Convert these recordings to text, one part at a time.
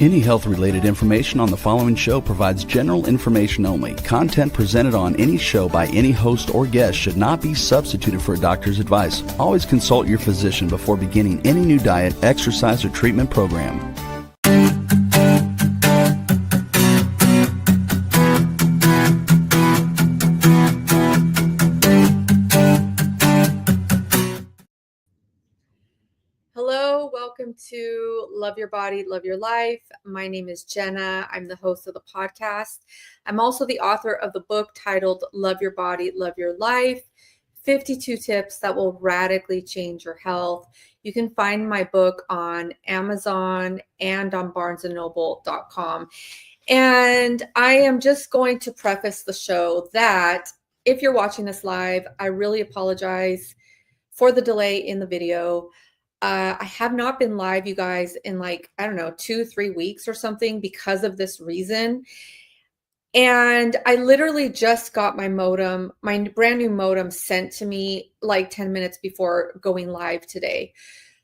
Any health-related information on the following show provides general information only. Content presented on any show by any host or guest should not be substituted for a doctor's advice. Always consult your physician before beginning any new diet, exercise, or treatment program. Hello, welcome to Love Your Body, Love Your Life. My name is Jenna. I'm the host of the podcast. I'm also the author of the book titled Love Your Body, Love Your Life, 52 Tips That Will Radically Change Your Health. You can find my book on Amazon and on barnesandnoble.com. And I am just going to preface the show that if you're watching this live, I really apologize for the delay in the video. I have not been live, you guys, in 2-3 weeks or something because of this reason. And I literally just got my modem, my brand new modem, sent to me like 10 minutes before going live today.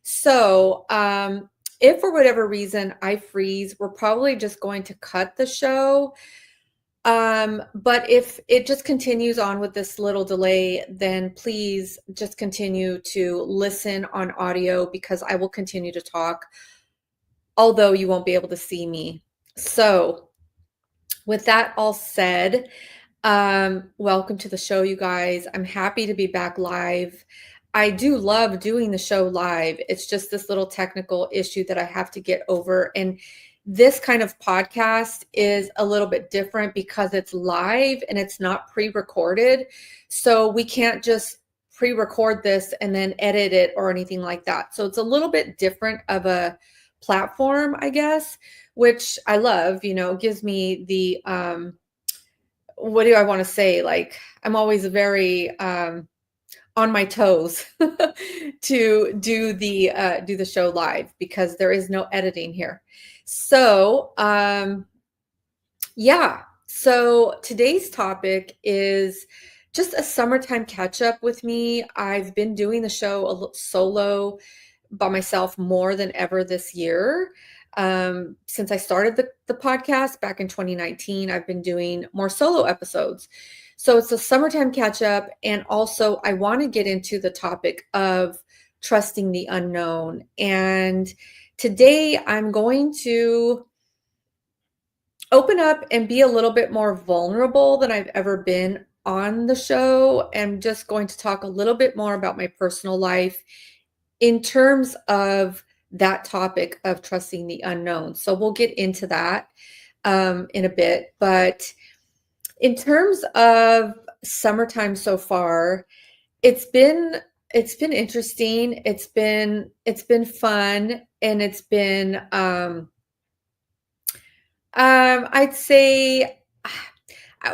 So if for whatever reason I freeze, we're probably just going to cut the show. But if it just continues on with this little delay, then please just continue to listen on audio because I will continue to talk, although you won't be able to see me. So with that all said, welcome to the show, you guys. I'm happy to be back live. I do love doing the show live. It's just this little technical issue that I have to get over. And this kind of podcast is a little bit different because it's live and it's not pre-recorded. So we can't just pre-record this and then edit it or anything like that. So it's a little bit different of a platform, I guess, which I love. You know, gives me the, what do I want to say? Like, I'm always very on my toes to do the show live because there is no editing here. So, so today's topic is just a summertime catch up with me. I've been doing the show solo by myself more than ever this year. Since I started the podcast back in 2019, I've been doing more solo episodes. So it's a summertime catch up. And also I want to get into the topic of trusting the unknown. And today I'm going to open up and be a little bit more vulnerable than I've ever been on the show. I'm just going to talk a little bit more about my personal life in terms of that topic of trusting the unknown. So we'll get into that in a bit. But in terms of summertime so far, it's been interesting. It's been fun, and it's been I'd say,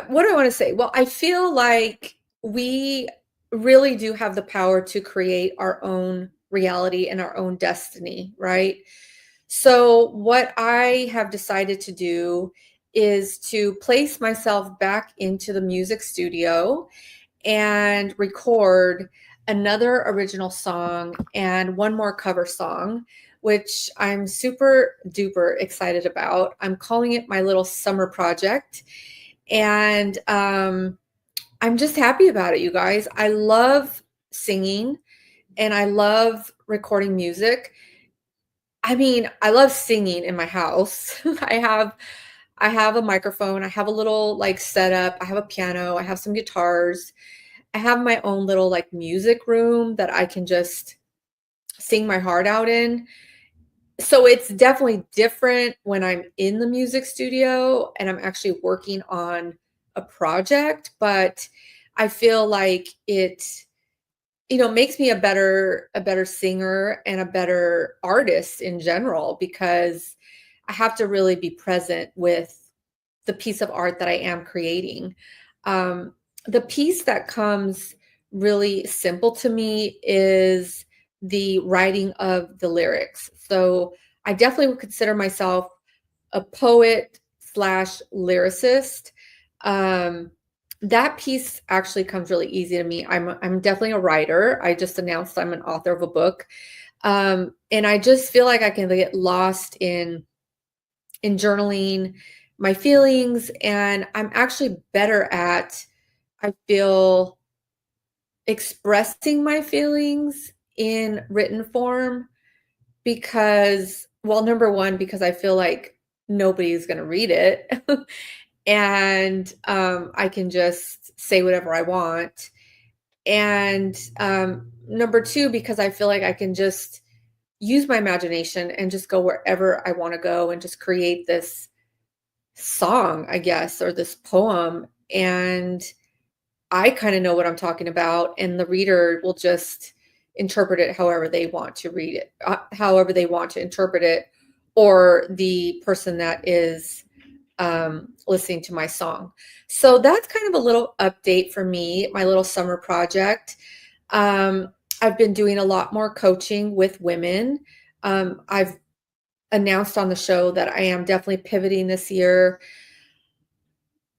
what do I want to say? Well, I feel like we really do have the power to create our own reality and our own destiny, right? So what I have decided to do is to place myself back into the music studio and record another original song and one more cover song, which I'm super duper excited about. I'm calling it my little summer project. And I'm just happy about it, you guys. I love singing and I love recording music. I mean, I love singing in my house. I have a microphone. I have a little setup. I have a piano. I have some guitars. I have my own little music room that I can just sing my heart out in. So it's definitely different when I'm in the music studio and I'm actually working on a project, but I feel like it, makes me a better singer and a better artist in general, because I have to really be present with the piece of art that I am creating. The piece that comes really simple to me is the writing of the lyrics. So I definitely would consider myself a poet / lyricist. That piece actually comes really easy to me. I'm definitely a writer. I just announced I'm an author of a book. And I just feel like I can get lost in in journaling my feelings, and I'm actually better at, I feel, expressing my feelings in written form because, well, number one, because I feel like nobody's going to read it. And I can just say whatever I want. And number two, because I feel like I can just use my imagination and just go wherever I want to go and just create this song, I guess, or this poem. And I kind of know what I'm talking about, and the reader will just interpret it however they want to read it, however they want to interpret it, or the person that is listening to my song. So that's kind of a little update for me, my little summer project. I've been doing a lot more coaching with women. I've announced on the show that I am definitely pivoting this year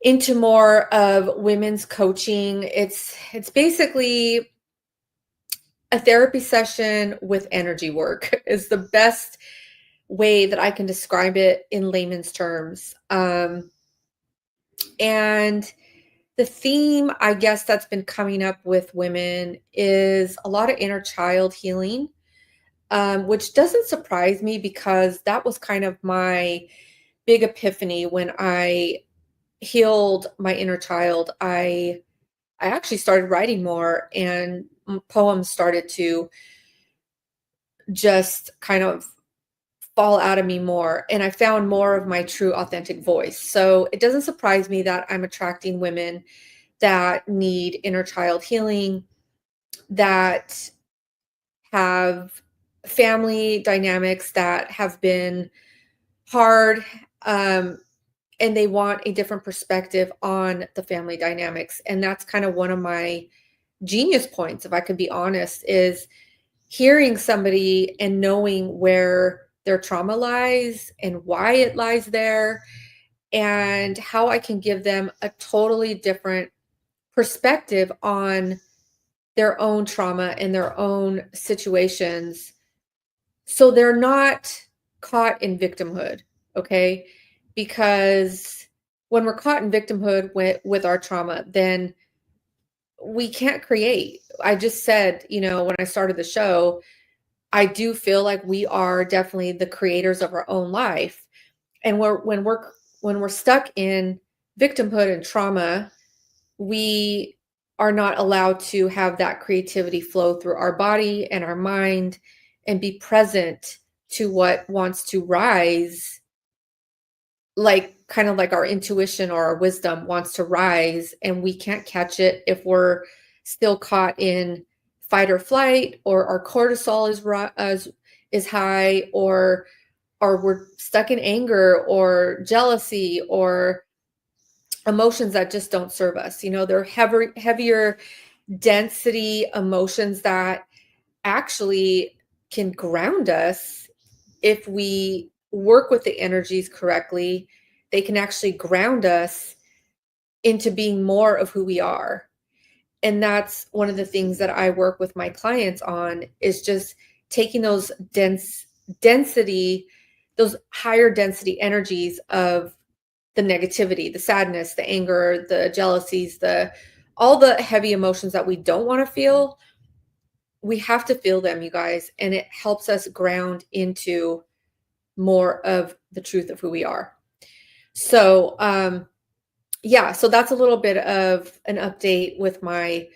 into more of women's coaching. It's basically a therapy session with energy work is the best way that I can describe it in layman's terms. And the theme, I guess, that's been coming up with women is a lot of inner child healing, which doesn't surprise me because that was kind of my big epiphany when I healed my inner child. I actually started writing more, and poems started to just kind of fall out of me more, and I found more of my true authentic voice. So it doesn't surprise me that I'm attracting women that need inner child healing, that have family dynamics that have been hard, and they want a different perspective on the family dynamics. And that's kind of one of my genius points, if I could be honest, is hearing somebody and knowing where their trauma lies and why it lies there, and how I can give them a totally different perspective on their own trauma and their own situations, so they're not caught in victimhood. Okay, because when we're caught in victimhood with our trauma, then we can't create. I just said, when I started the show, I do feel like we are definitely the creators of our own life. And when we're stuck in victimhood and trauma, we are not allowed to have that creativity flow through our body and our mind and be present to what wants to rise, like kind of like our intuition or our wisdom wants to rise, and we can't catch it if we're still caught in fight or flight, or our cortisol is high, or we're stuck in anger or jealousy or emotions that just don't serve us. They're heavier density emotions that actually can ground us if we work with the energies correctly. They can actually ground us into being more of who we are. And that's one of the things that I work with my clients on, is just taking those those higher density energies of the negativity, the sadness, the anger, the jealousies, all the heavy emotions that we don't want to feel. We have to feel them, you guys, and it helps us ground into more of the truth of who we are. So, yeah, so that's a little bit of an update with my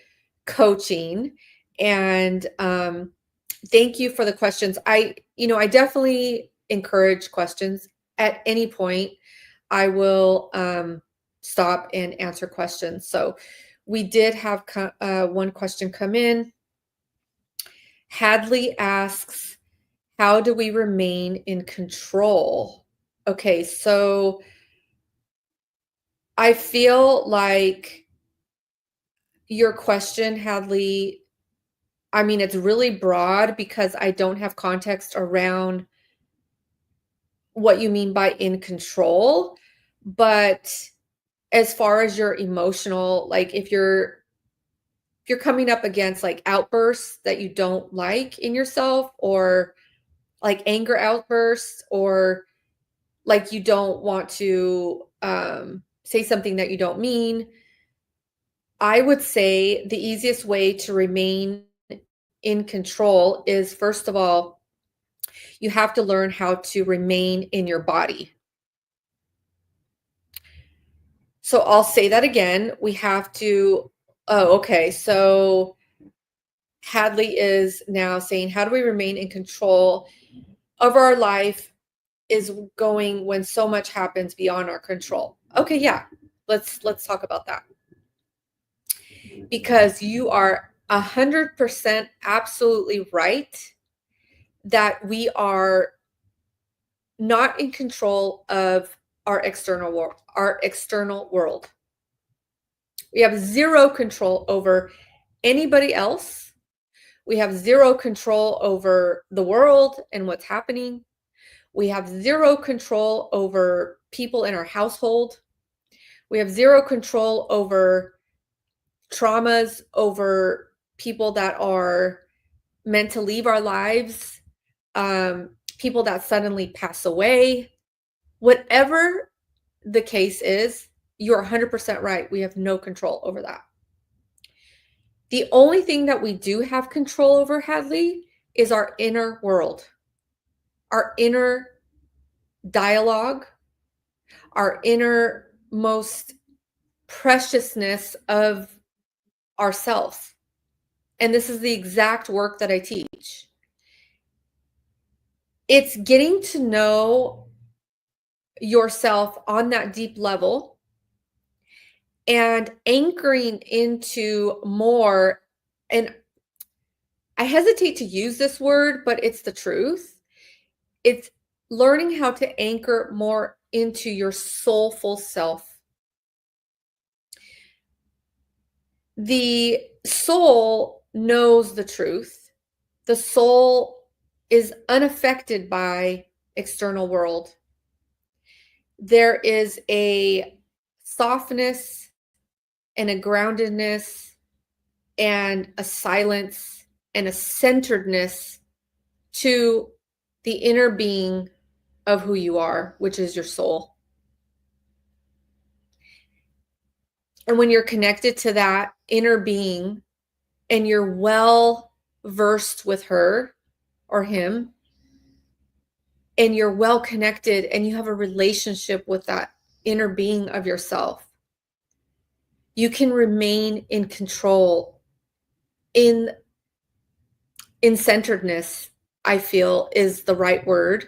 coaching. And thank you for the questions. I definitely encourage questions at any point. I will stop and answer questions. So we did have one question come in. Hadley asks, how do we remain in control? Okay, so I feel like your question, Hadley, I mean, it's really broad because I don't have context around what you mean by in control. But as far as your emotional, like if you're coming up against like outbursts that you don't like in yourself, or like anger outbursts, or like you don't want to say something that you don't mean. I would say the easiest way to remain in control is, first of all, you have to learn how to remain in your body. So I'll say that again. We have to, oh, okay. So Hadley is now saying, how do we remain in control of our life is going when so much happens beyond our control? Okay, yeah. Let's talk about that. Because you are 100% absolutely right that we are not in control of our external world. We have zero control over anybody else. We have zero control over the world and what's happening. We have zero control over people in our household. We have zero control over traumas, over people that are meant to leave our lives, people that suddenly pass away. Whatever the case is, you're 100% right. We have no control over that. The only thing that we do have control over, Hadley, is our inner world, our inner dialogue, our innermost preciousness of ourselves. And this is the exact work that I teach. It's getting to know yourself on that deep level and anchoring into more, and I hesitate to use this word, but it's the truth. It's learning how to anchor more into your soulful self. The soul knows the truth. The soul is unaffected by external world. There is a softness and a groundedness and a silence and a centeredness to the inner being of who you are, which is your soul. And when you're connected to that inner being and you're well versed with her or him, and you're well connected and you have a relationship with that inner being of yourself, you can remain in control, in centeredness, I feel is the right word,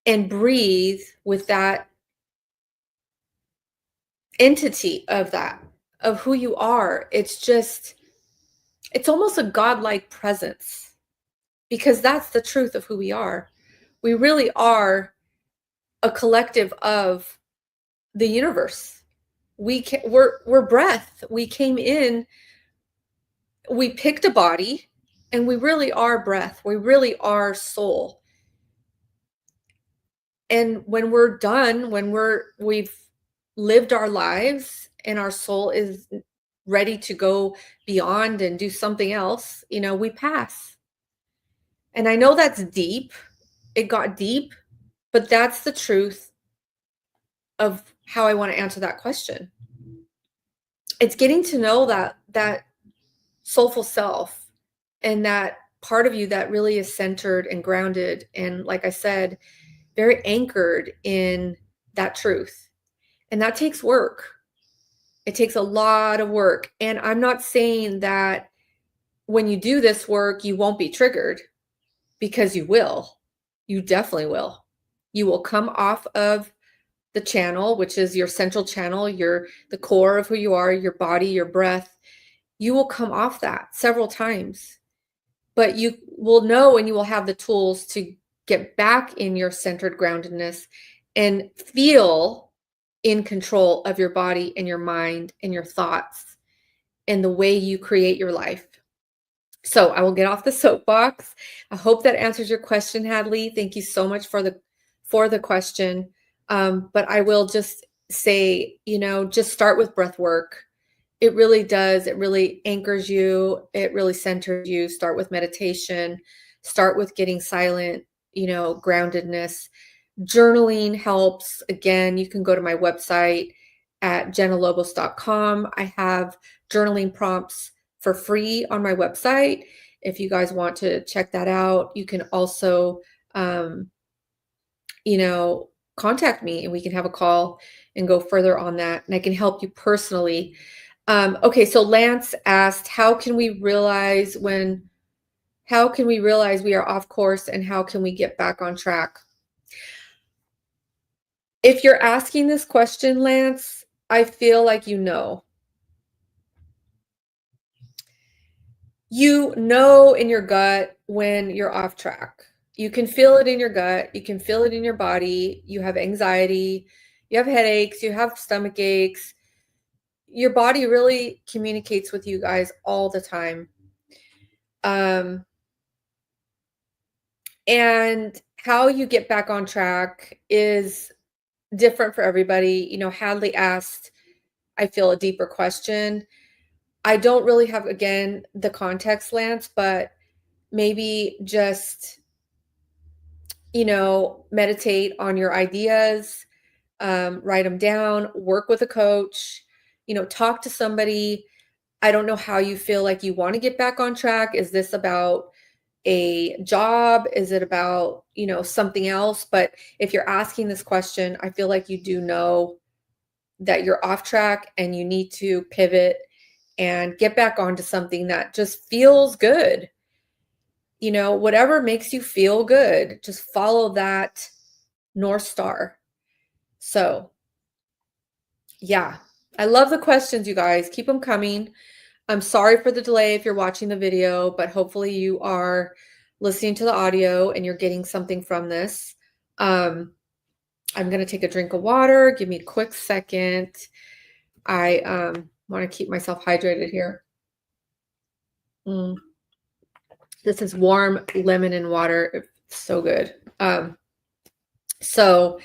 and breathe with that entity of that, of who you are. It's almost a godlike presence, because that's the truth of who we are. We really are a collective of the universe. We're breath. We came in, we picked a body, and we really are breath. We really are soul. And when we're done, when we've lived our lives and our soul is ready to go beyond and do something else, we pass. And I know that's deep. It got deep, but that's the truth of how I want to answer that question. It's getting to know that soulful self and that part of you that really is centered and grounded and, like I said, very anchored in that truth. And that takes work. It takes a lot of work. And I'm not saying that when you do this work, you won't be triggered, because you will. You definitely will. You will come off of the channel, which is your central channel, the core of who you are, your body, your breath. You will come off that several times, but you will know, and you will have the tools to get back in your centered groundedness and feel in control of your body and your mind and your thoughts and the way you create your life. So I will get off the soapbox. I hope that answers your question, Hadley. Thank you so much for the question. But I will just say, just start with breath work. It really does. It really anchors you. It really centers you. Start with meditation. Start with getting silent, groundedness. Journaling helps. Again, you can go to my website at jennalobos.com. I have journaling prompts for free on my website. If you guys want to check that out, you can also, um, contact me and we can have a call and go further on that. And I can help you personally. Okay, so Lance asked, how can we realize we are off course and how can we get back on track? If you're asking this question, Lance, I feel like you know. You know in your gut when you're off track. You can feel it in your gut. You can feel it in your body. You have anxiety. You have headaches. You have stomach aches. Your body really communicates with you guys all the time. And how you get back on track is different for everybody. Hadley asked, I feel, a deeper question. I don't really have, again, the context, Lance, but maybe just, meditate on your ideas, write them down, work with a coach, talk to somebody. I don't know how you feel like you want to get back on track. Is this about a job? Is it about, something else? But if you're asking this question, I feel like you do know that you're off track and you need to pivot and get back onto something that just feels good. Whatever makes you feel good, just follow that North Star. So, yeah, I love the questions, you guys. Keep them coming. I'm sorry for the delay if you're watching the video, but hopefully you are listening to the audio and you're getting something from this. I'm going to take a drink of water. Give me a quick second. I want to keep myself hydrated here. This is warm lemon and water. It's so good. So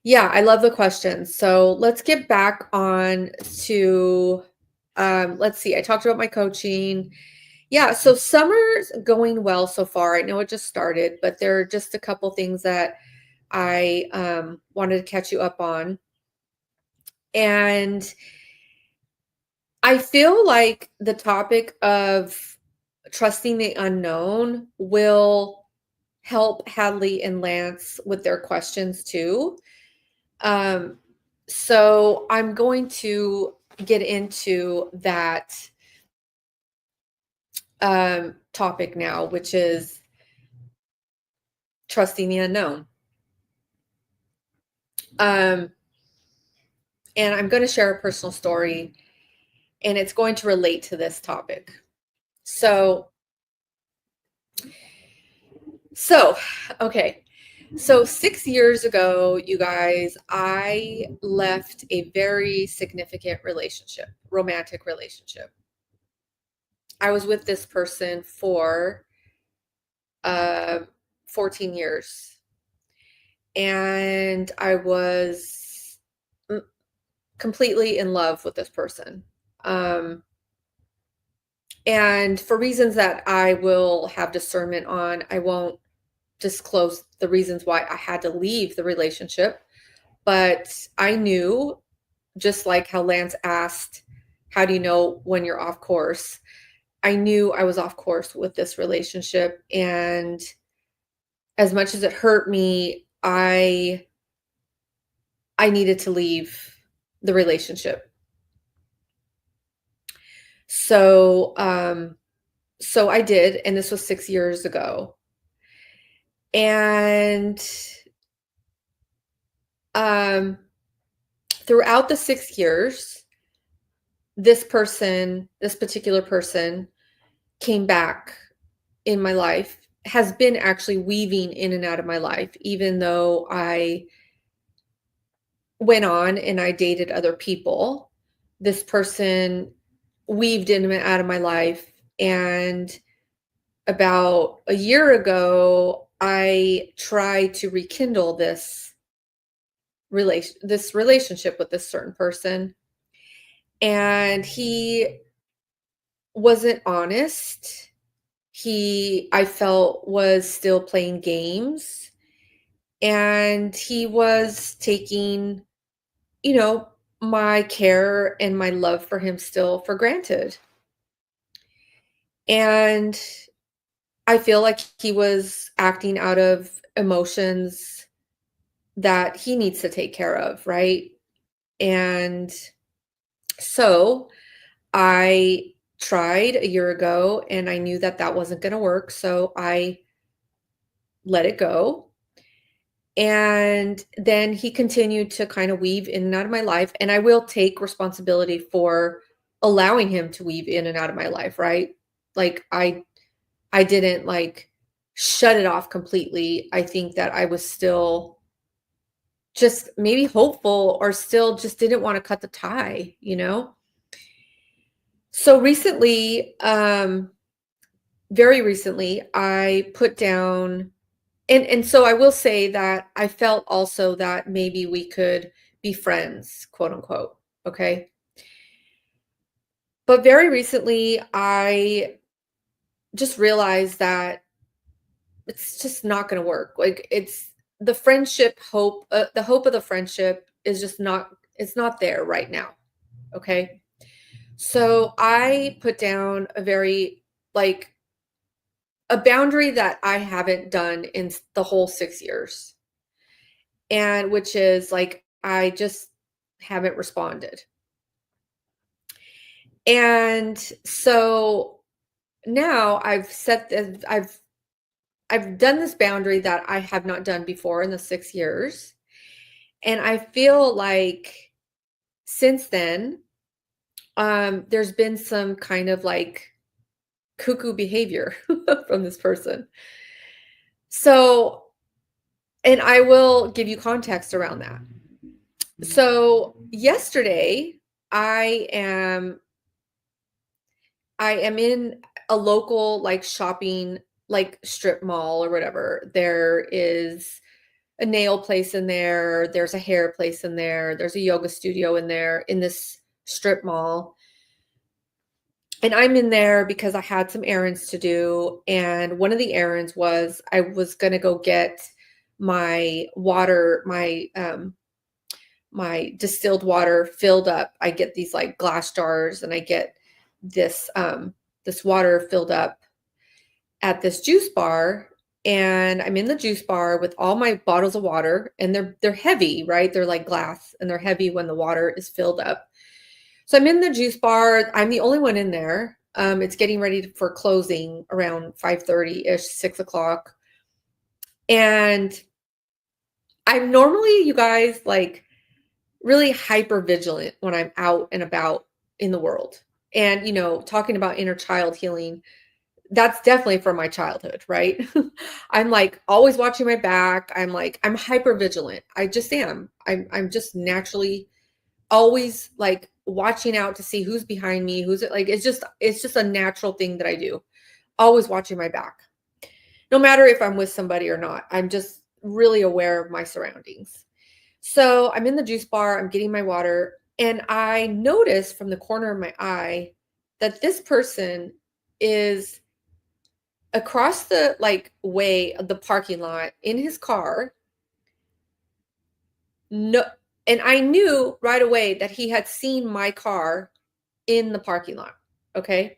yeah, I love the questions. So let's get back on to, let's see. I talked about my coaching. Yeah, so summer's going well so far. I know it just started, but there are just a couple things that I wanted to catch you up on. And I feel like the topic of trusting the unknown will help Hadley and Lance with their questions too. So I'm going to get into that topic now, which is trusting the unknown. And I'm going to share a personal story, and it's going to relate to this topic. So, okay. So 6 years ago, you guys, I left a very significant relationship, romantic relationship. I was with this person for 14 years. And I was completely in love with this person. And for reasons that I will have discernment on, I won't disclose the reasons why I had to leave the relationship. But I knew, just like how Lance asked, how do you know when you're off course? I knew I was off course with this relationship. And as much as it hurt me, I needed to leave the relationship. So I did, and this was 6 years ago. And throughout the 6 years, this particular person came back in my life, has been actually weaving in and out of my life, even though I went on and I dated other people. This person weaved in and out of my life. And about a year ago, I tried to rekindle this relationship with this certain person. And he wasn't honest. I felt, was still playing games. And he was taking, you know, my care and my love for him still for granted. And I feel like he was acting out of emotions that he needs to take care of, right? And so I tried a year ago and I knew that that wasn't going to work. So I let it go. And then he continued to kind of weave in and out of my life. And I will take responsibility for allowing him to weave in and out of my life, right? Like I didn't like shut it off completely. I think that I was still just maybe hopeful or still just didn't want to cut the tie, you know? So recently, very recently, I put down and so I will say that I felt also that maybe we could be friends, quote unquote. Okay. But very recently, I just realized that it's just not going to work. Like it's the friendship hope, the hope of the friendship is just not, it's not there right now. Okay. So I put down a very, like, a boundary that I haven't done in the whole 6 years. And which is like, I just haven't responded. And so now I've done this boundary that I have not done before in the 6 years. And I feel like since then, there's been some kind of like cuckoo behavior from this person. So, and I will give you context around that. So yesterday, I am I am in a local like shopping like strip mall or whatever. There is a nail place in there, there's a hair place in there, there's a yoga studio in there in this strip mall. And I'm in there because I had some errands to do. And one of the errands was I was going to go get my water, my distilled water filled up. I get these like glass jars and I get this water filled up at this juice bar. And I'm in the juice bar with all my bottles of water and they're heavy, right? They're like glass and they're heavy when the water is filled up. So I'm in the juice bar. I'm the only one in there. It's getting ready for closing around 5:30-ish, 6 o'clock. And I'm normally, you guys, like really hyper vigilant when I'm out and about in the world. And, you know, talking about inner child healing, that's definitely from my childhood, right? I'm like always watching my back. I'm hyper vigilant. I just am. I'm just naturally always like watching out to see who's behind me, who's it like it's just a natural thing that I do. Always watching my back. No matter if I'm with somebody or not. I'm just really aware of my surroundings. So I'm in the juice bar, I'm getting my water, and I notice from the corner of my eye that this person is across the like way of the parking lot in his car. No, and I knew right away that he had seen my car in the parking lot. Okay.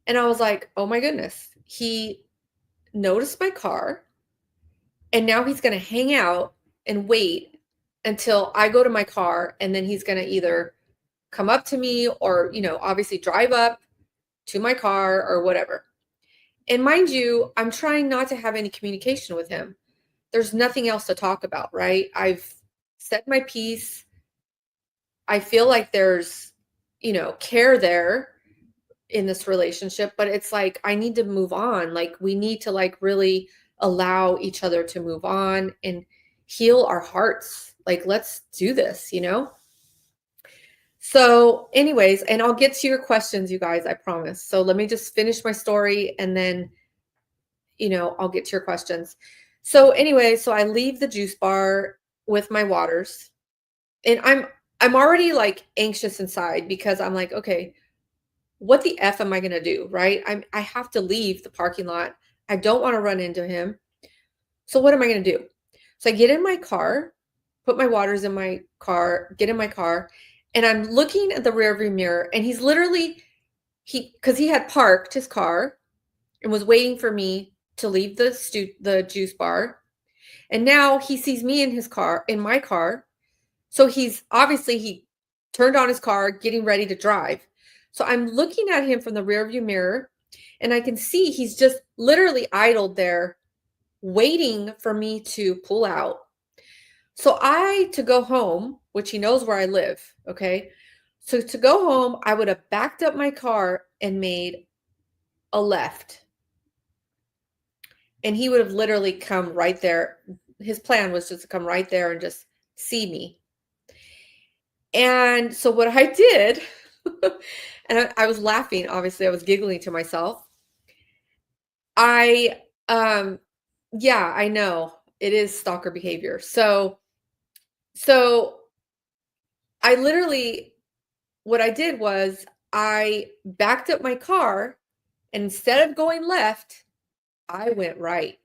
And I was like, oh my goodness. He noticed my car and now he's going to hang out and wait until I go to my car. And then he's going to either come up to me or, you know, obviously drive up to my car or whatever. And mind you, I'm trying not to have any communication with him. There's nothing else to talk about, right? I've said my piece. I feel like there's, you know, care there in this relationship, but it's like I need to move on. Like we need to like really allow each other to move on and heal our hearts. Like let's do this, you know? So anyways, and I'll get to your questions, you guys, I promise. So let me just finish my story and then, you know, I'll get to your questions. So anyway, so I leave the juice bar with my waters and I'm already like anxious inside because I'm like, okay, what the F am I going to do? Right. I have to leave the parking lot. I don't want to run into him. So what am I going to do? So I get in my car, put my waters in my car, get in my car, and I'm looking at the rearview mirror, and he's literally, because he had parked his car and was waiting for me to leave the juice bar. And now he sees me in my car. So he turned on his car, getting ready to drive. So I'm looking at him from the rearview mirror, and I can see he's just literally idled there waiting for me to pull out. So to go home, which he knows where I live, okay? So to go home, I would have backed up my car and made a left. And he would have literally come right there. His plan was just to come right there and just see me. And so what I did, and I was laughing, obviously, I was giggling to myself. Yeah, I know it is stalker behavior. So I literally, what I did was I backed up my car, and instead of going left, I went right.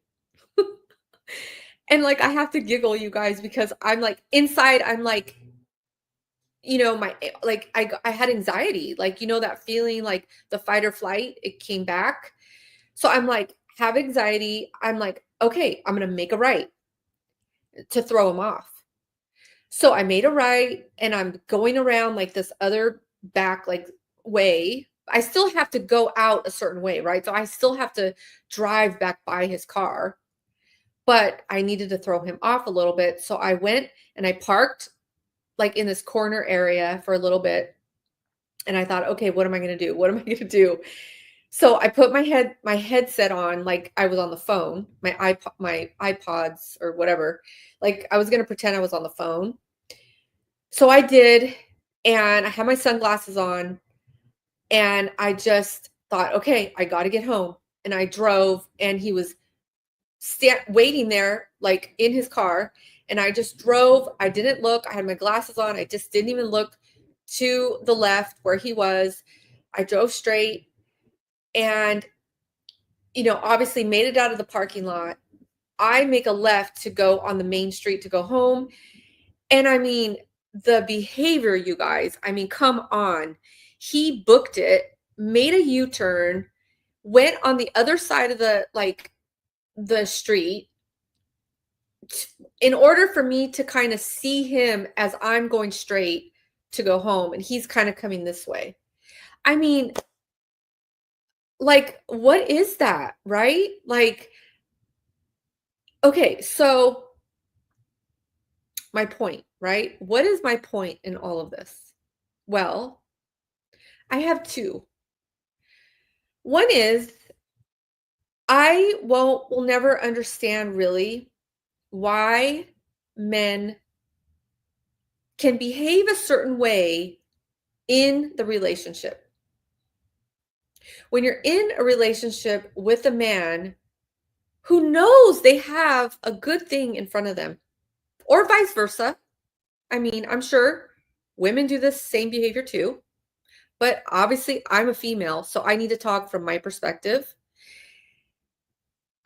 And like, I have to giggle, you guys, because I'm like, inside, I'm like, I had anxiety, like, that feeling, like the fight or flight, it came back. So I'm like, have anxiety. I'm like, okay, I'm going to make a right to throw him off. So I made a right, and I'm going around like this other back, like, way. I still have to go out a certain way, right? So I still have to drive back by his car, but I needed to throw him off a little bit. So I went and I parked like in this corner area for a little bit. And I thought, okay, what am I going to do? What am I going to do? So I put my headset on, like I was on the phone, my iPods or whatever. Like I was going to pretend I was on the phone. So I did, and I had my sunglasses on, and I just thought, okay, I got to get home. And I drove, and he was waiting there, like in his car. And I just drove. I didn't look. I had my glasses on. I just didn't even look to the left where he was. I drove straight, and, obviously made it out of the parking lot. I make a left to go on the main street to go home. And I mean, the behavior, you guys, I mean, come on. He booked it, made a U-turn, went on the other side of the street in order for me to kind of see him as I'm going straight to go home, and he's kind of coming this way. I mean, like, what is that, right? Like, okay, so my point, right? What is my point in all of this? Well, I have two. One is I will never understand really why men can behave a certain way in the relationship. When you're in a relationship with a man who knows they have a good thing in front of them, or vice versa. I mean, I'm sure women do this same behavior too, but obviously I'm a female, so I need to talk from my perspective.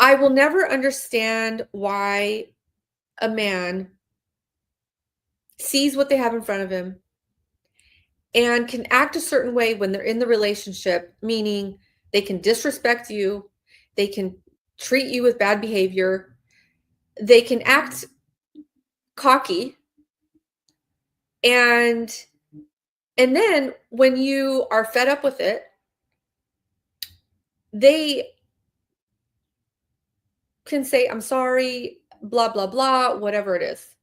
I will never understand why a man sees what they have in front of him and can act a certain way when they're in the relationship, meaning they can disrespect you, they can treat you with bad behavior, they can act cocky, and then when you are fed up with it, they can say, I'm sorry, blah, blah, blah, whatever it is.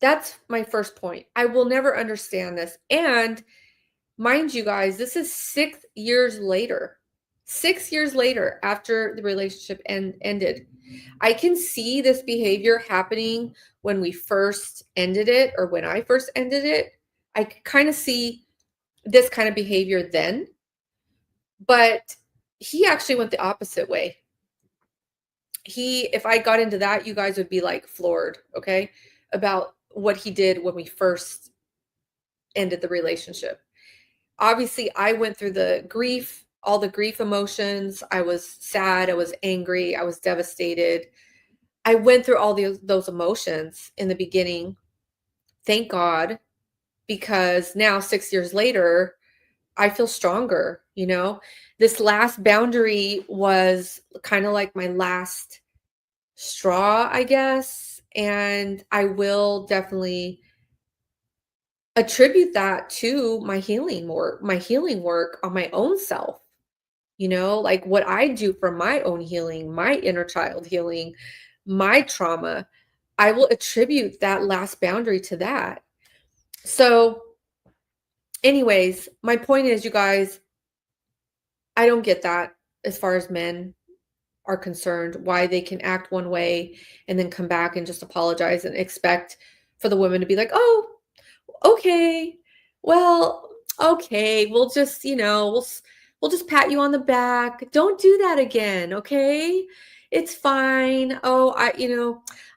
That's my first point. I will never understand this. And mind you guys, this is 6 years later. 6 years later after the relationship ended. I can see this behavior happening when we first ended it, or when I first ended it. I kind of see this kind of behavior then. But he actually went the opposite way. If I got into that, you guys would be like floored, okay, about what he did when we first ended the relationship. Obviously, I went through all the grief emotions. I was sad, I was angry, I was devastated. I went through all those emotions in the beginning. Thank God, because now 6 years later, I feel stronger, you know? This last boundary was kind of like my last straw, I guess, and I will definitely attribute that to my healing work on my own self, you know, like what I do for my own healing, my inner child healing, my trauma. I will attribute that last boundary to that. So, anyways, my point is, you guys, I don't get that as far as men are concerned, why they can act one way and then come back and just apologize and expect for the women to be like, "Oh, okay. Well, okay. We'll just, we'll just pat you on the back. Don't do that again, okay? It's fine. Oh,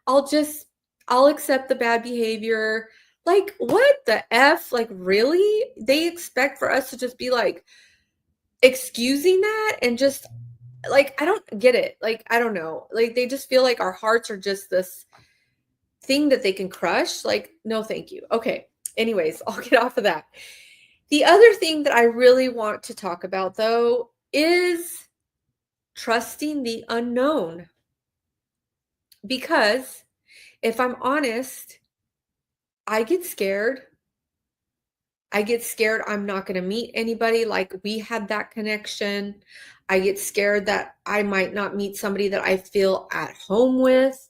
I'll just I'll accept the bad behavior." Like, what the F? Like, really? They expect for us to just be like excusing that and just like, I don't get it. Like, I don't know. Like, they just feel like our hearts are just this thing that they can crush. Like, no, thank you. Okay. Anyways, I'll get off of that. The other thing that I really want to talk about, though, is trusting the unknown. Because if I'm honest, I get scared. I get scared I'm not going to meet anybody like we had that connection. I get scared that I might not meet somebody that I feel at home with.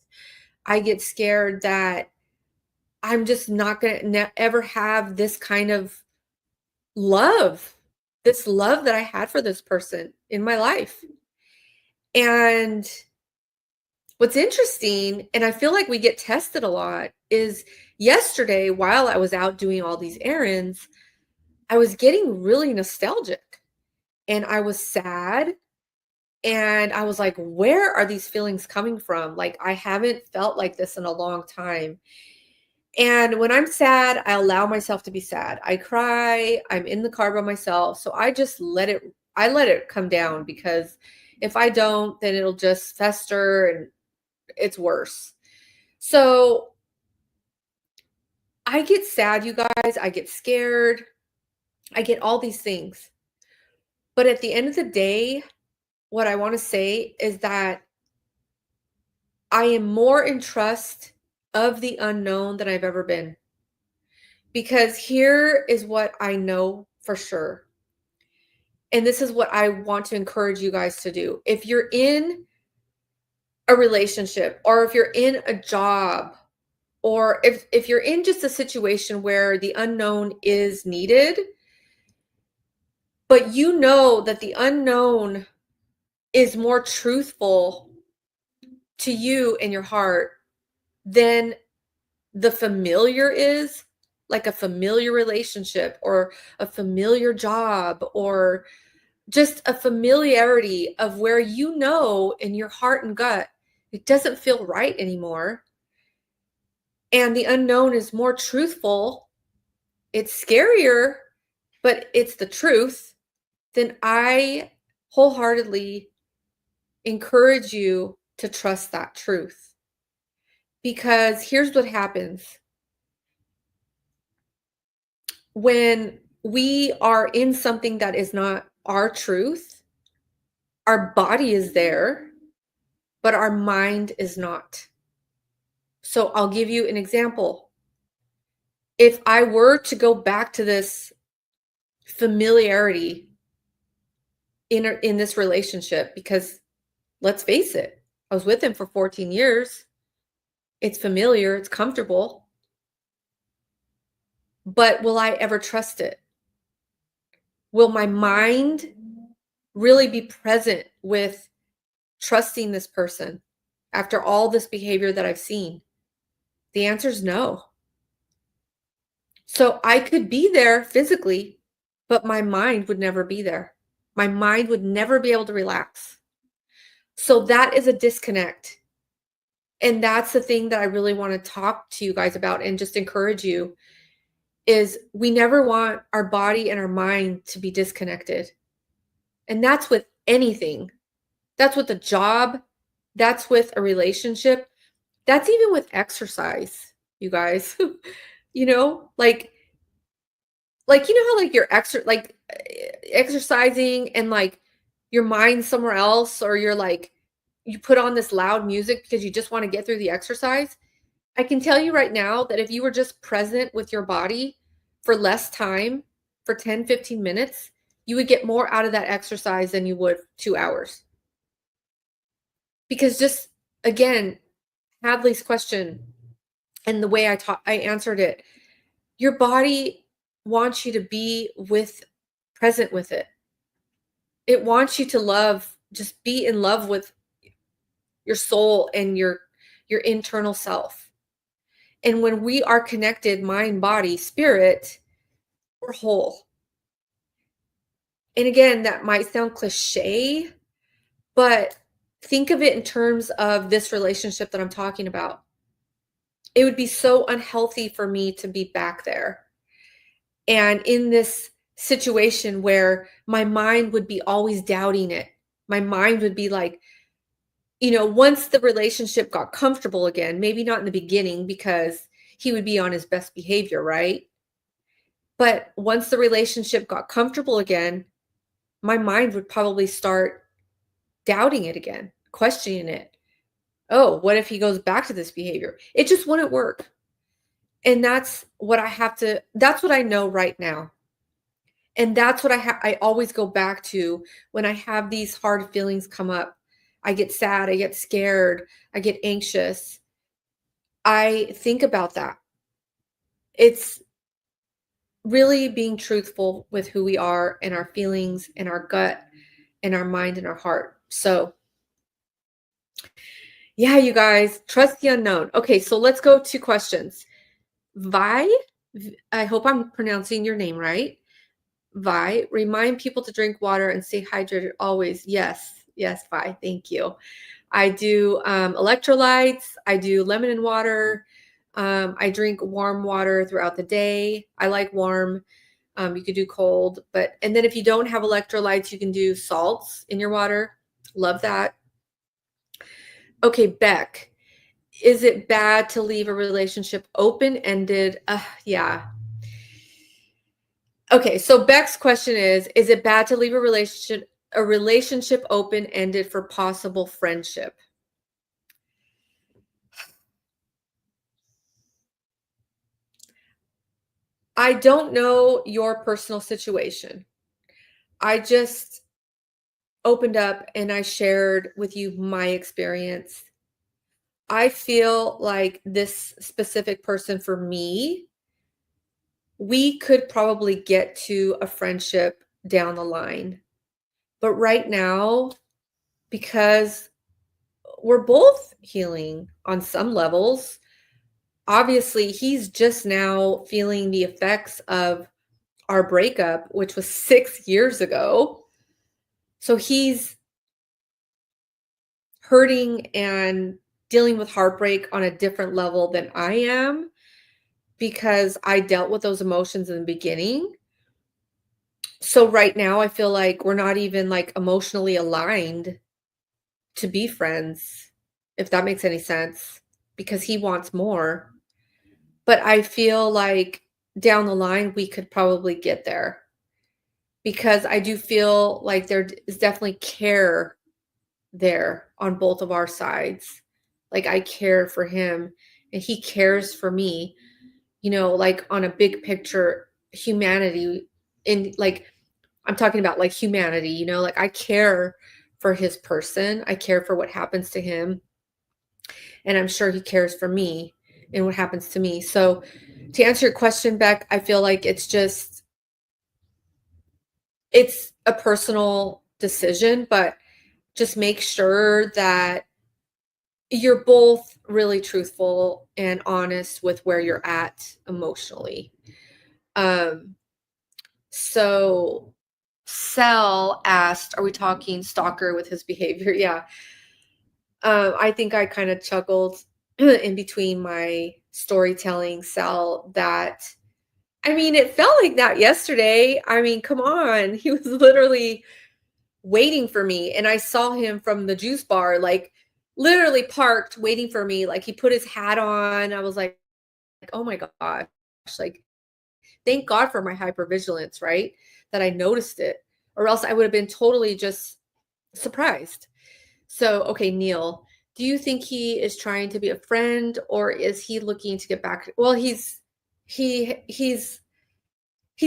I get scared that I'm just not going to ever have this kind of love, this love that I had for this person in my life. And what's interesting, and I feel like we get tested a lot, is yesterday while I was out doing all these errands, I was getting really nostalgic and I was sad. And I was like, where are these feelings coming from? Like, I haven't felt like this in a long time. And when I'm sad, I allow myself to be sad. I cry, I'm in the car by myself. So I let it come down, because if I don't, then it'll just fester and it's worse. So I get sad, you guys. I get scared. I get all these things. But at the end of the day, what I want to say is that I am more in trust of the unknown than I've ever been. Because here is what I know for sure. And this is what I want to encourage you guys to do. If you're in a relationship, or if you're in a job, or if you're in just a situation where the unknown is needed, but you know that the unknown is more truthful to you in your heart than the familiar is, like a familiar relationship or a familiar job or just a familiarity of where you know in your heart and gut it doesn't feel right anymore, and the unknown is more truthful, it's scarier, but it's the truth, then I wholeheartedly encourage you to trust that truth. Because here's what happens when we are in something that is not our truth. Our body is there, but our mind is not. So I'll give you an example. If I were to go back to this familiarity in this relationship, because let's face it, I was with him for 14 years. It's familiar, it's comfortable. But will I ever trust it? Will my mind really be present with trusting this person after all this behavior that I've seen? The answer is no. So I could be there physically, but my mind would never be there. My mind would never be able to relax. So that is a disconnect. And that's the thing that I really want to talk to you guys about and just encourage you, is we never want our body and our mind to be disconnected. And that's with anything. That's with a job. That's with a relationship. That's even with exercise, you guys. You know, you know how, like, you're exercising and, like, your mind's somewhere else, or you're, like, you put on this loud music because you just wanna get through the exercise? I can tell you right now that if you were just present with your body for less time, for 10, 15 minutes, you would get more out of that exercise than you would 2 hours. Because just, again, Hadley's question and the way I answered it, your body wants you to be present with it. It wants you to just be in love with your soul and your internal self. And when we are connected, mind, body, spirit, we're whole. And again, that might sound cliche, but think of it in terms of this relationship that I'm talking about. It would be so unhealthy for me to be back there and in this situation where my mind would be always doubting it. My mind would be like, once the relationship got comfortable again, maybe not in the beginning because he would be on his best behavior, right? But once the relationship got comfortable again, my mind would probably start doubting it again, questioning it. Oh, what if he goes back to this behavior? It just wouldn't work. And that's what I know right now. And that's what I always go back to when I have these hard feelings come up. I get sad, I get scared, I get anxious. I think about that. It's really being truthful with who we are and our feelings and our gut and our mind and our heart. So, yeah, you guys, trust the unknown. Okay, so let's go to questions. Vi, I hope I'm pronouncing your name right. Vi, remind people to drink water and stay hydrated always. Yes, Vi, thank you. I do electrolytes. I do lemon and water. I drink warm water throughout the day. I like warm. You could do cold, and then if you don't have electrolytes, you can do salts in your water. Love that. Okay, Beck, is it bad to leave a relationship open-ended? Yeah. Okay, so Beck's question is it bad to leave a relationship open-ended for possible friendship? I don't know your personal situation. I just opened up and I shared with you my experience. I feel like this specific person for me, we could probably get to a friendship down the line. But right now, because we're both healing on some levels, obviously he's just now feeling the effects of our breakup, which was 6 years ago. So he's hurting and dealing with heartbreak on a different level than I am because I dealt with those emotions in the beginning. So right now I feel like we're not even like emotionally aligned to be friends, if that makes any sense, because he wants more. But I feel like down the line we could probably get there because I do feel like there is definitely care there on both of our sides. Like I care for him and he cares for me, like on a big picture, humanity like I'm talking about like humanity, like I care for his person. I care for what happens to him. And I'm sure he cares for me and what happens to me. So to answer your question, Beck, I feel like it's a personal decision, but just make sure that you're both really truthful and honest with where you're at emotionally. So Sel asked, are we talking stalker with his behavior? Yeah. I think I kind of chuckled in between my storytelling, Sel, that it felt like that yesterday. Come on. He was literally waiting for me and I saw him from the juice bar like literally parked waiting for me. Like he put his hat on. I was like, oh my gosh, like thank God for my hypervigilance, right? That I noticed it, or else I would have been totally just surprised. So, okay, Neil, do you think he is trying to be a friend or is he looking to get back? Well, he's he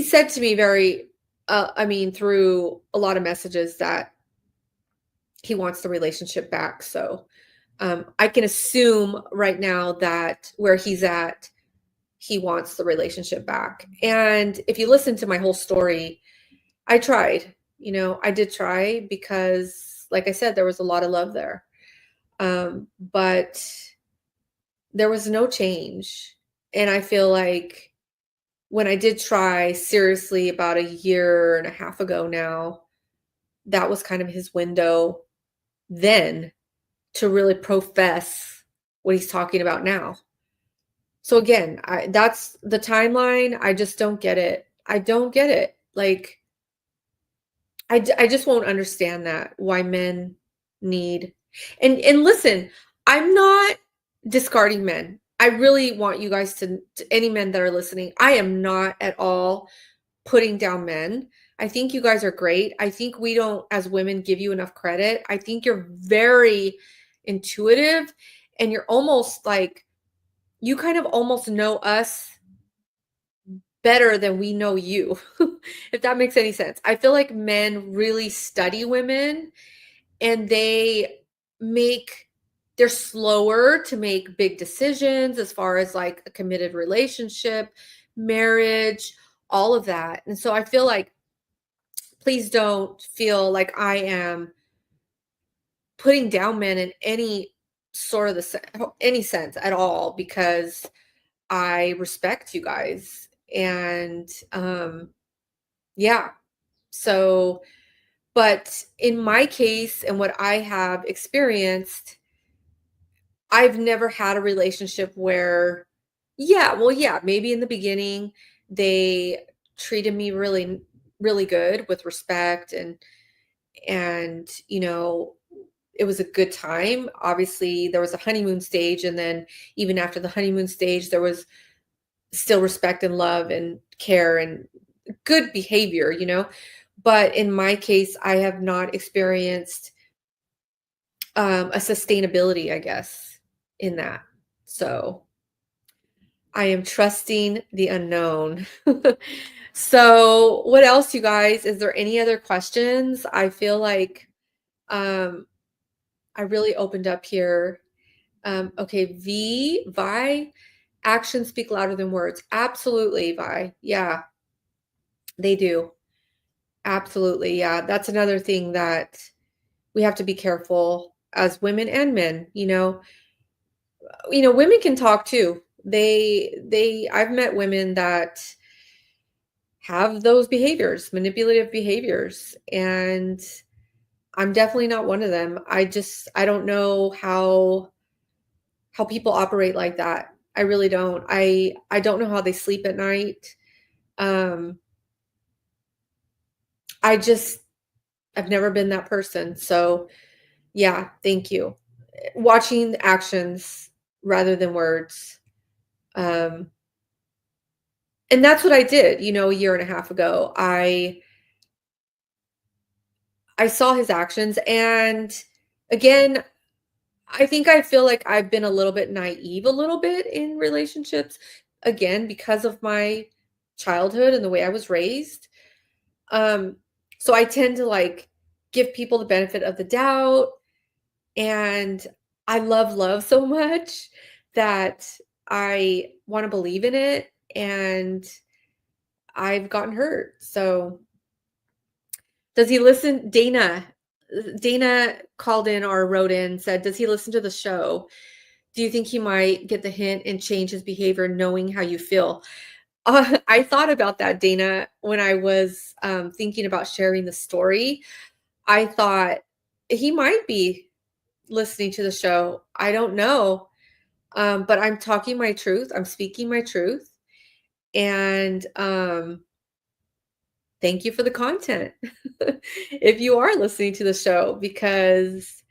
said to me very I mean through a lot of messages that he wants the relationship back. So, I can assume right now that where he's at, he wants the relationship back. And if you listen to my whole story, I tried, I did try because, like I said, there was a lot of love there. But there was no change. And I feel like when I did try seriously about a year and a half ago now, that was kind of his window then to really profess what he's talking about now. So again, that's the timeline. I just don't get it. I don't get it. Like I just won't understand that why men need and listen, I'm not discarding men. I really want you guys to any men that are listening, I am not at all putting down men. I think you guys are great. I think we don't, as women, give you enough credit. I think you're very intuitive and you're almost like, you kind of almost know us better than we know you, if that makes any sense. I feel like men really study women and make they're slower to make big decisions as far as like a committed relationship, marriage, all of that. And so I feel like please don't feel like I am putting down men in any sort of any sense at all because I respect you guys. And yeah. So, but in my case and what I have experienced, I've never had a relationship where, yeah, well, yeah, maybe in the beginning they treated me really, really good with respect and it was a good time. Obviously, there was a honeymoon stage, and then even after the honeymoon stage, there was still respect and love and care and good behavior. But in my case, I have not experienced a sustainability, I guess, in that. So I am trusting the unknown. So what else, you guys? Is there any other questions? I feel like um, I really opened up here. Okay, Vi, actions speak louder than words. Absolutely, Vi. Yeah, they do. Absolutely. Yeah, that's another thing that we have to be careful as women and men. Women can talk too. I've met women that have those behaviors, manipulative behaviors, and I'm definitely not one of them. I don't know how people operate like that. I really don't. I don't know how they sleep at night. Um I just I've never been that person. So, yeah, thank you. Watching actions rather than words. Um and that's what I did, a year and a half ago. I saw his actions and again, I feel like I've been a little bit naive a little bit in relationships again because of my childhood and the way I was raised. Um so I tend to like give people the benefit of the doubt and I love love so much that I want to believe in it and I've gotten hurt. So does he listen? Dana called in or wrote in, said, does he listen to the show? Do you think he might get the hint and change his behavior knowing how you feel? I thought about that, Dana, when I was thinking about sharing the story. I thought he might be listening to the show. I don't know. But I'm talking my truth. I'm speaking my truth. And thank you for the content if you are listening to the show because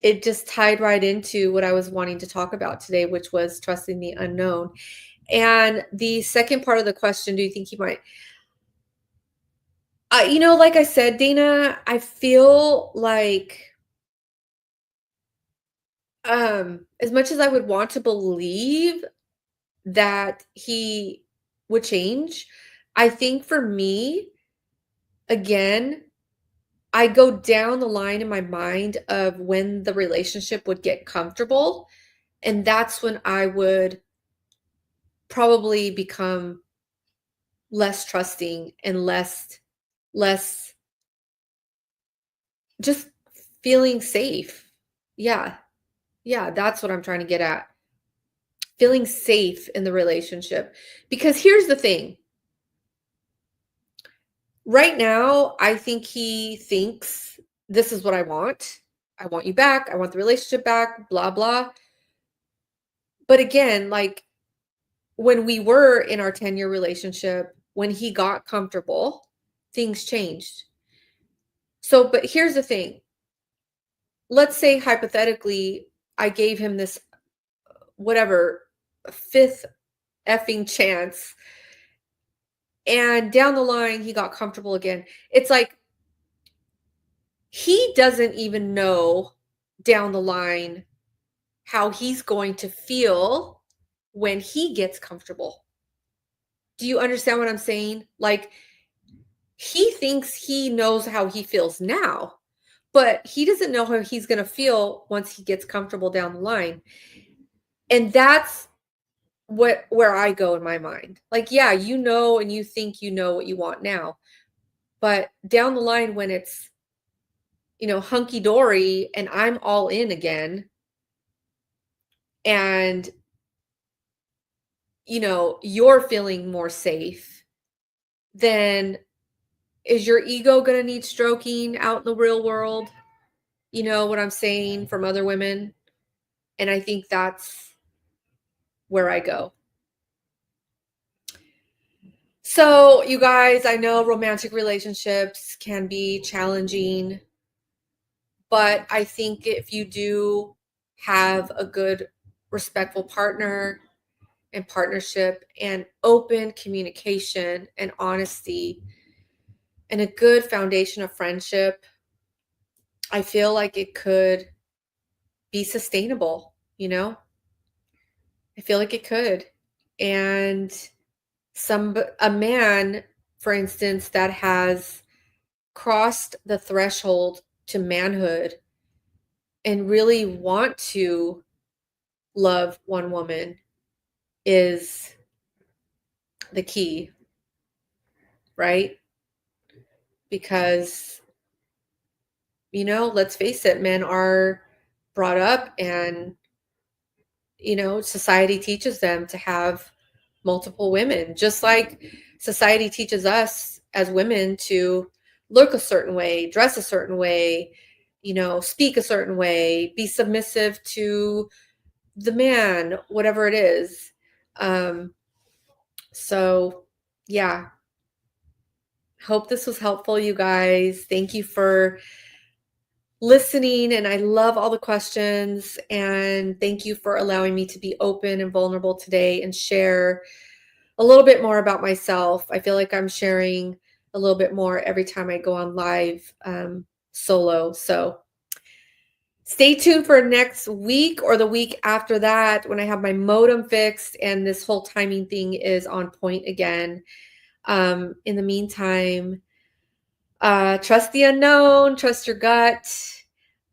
it just tied right into what I was wanting to talk about today, which was trusting the unknown. And the second part of the question, do you think he might? Like I said, Dana, I feel like as much as I would want to believe that he would change, I think for me, again, I go down the line in my mind of when the relationship would get comfortable, and that's when I would probably become less trusting and less just feeling safe. Yeah. Yeah, that's what I'm trying to get at. Feeling safe in the relationship. Because here's the thing. Right now, I think he thinks this is what I want. I want you back. I want the relationship back, blah, blah. But again, like when we were in our 10-year relationship, when he got comfortable, things changed. So, but here's the thing. Let's say hypothetically, I gave him this, whatever, fifth effing chance. And down the line, he got comfortable again. It's like he doesn't even know down the line how he's going to feel when he gets comfortable. Do you understand what I'm saying? Like, he thinks he knows how he feels now, but he doesn't know how he's going to feel once he gets comfortable down the line. And that's where I go in my mind. Like, yeah, you know, and you think you know what you want now, but down the line when it's, hunky dory and I'm all in again, and you're feeling more safe, then is your ego going to need stroking out in the real world? You know what I'm saying, from other women? And I think that's where I go. So, you guys, I know romantic relationships can be challenging, but I think if you do have a good, respectful partner and partnership and open communication and honesty and a good foundation of friendship, I feel like it could be sustainable, I feel like it could. And a man, for instance, that has crossed the threshold to manhood and really want to love one woman is the key, right? Because, let's face it, men are brought up and, society teaches them to have multiple women, just like society teaches us as women to look a certain way, dress a certain way, speak a certain way, be submissive to the man, whatever it is. So yeah, hope this was helpful, you guys. Thank you for listening, and I love all the questions, and thank you for allowing me to be open and vulnerable today and share a little bit more about myself. I feel like I'm sharing a little bit more every time I go on live solo. So stay tuned for next week or the week after that when I have my modem fixed and this whole timing thing is on point again. In the meantime, trust the unknown, trust your gut,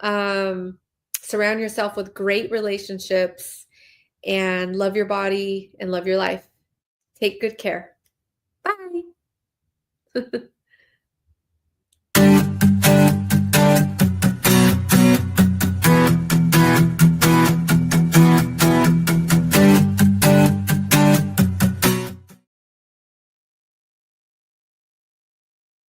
surround yourself with great relationships, and love your body and love your life. Take good care. Bye.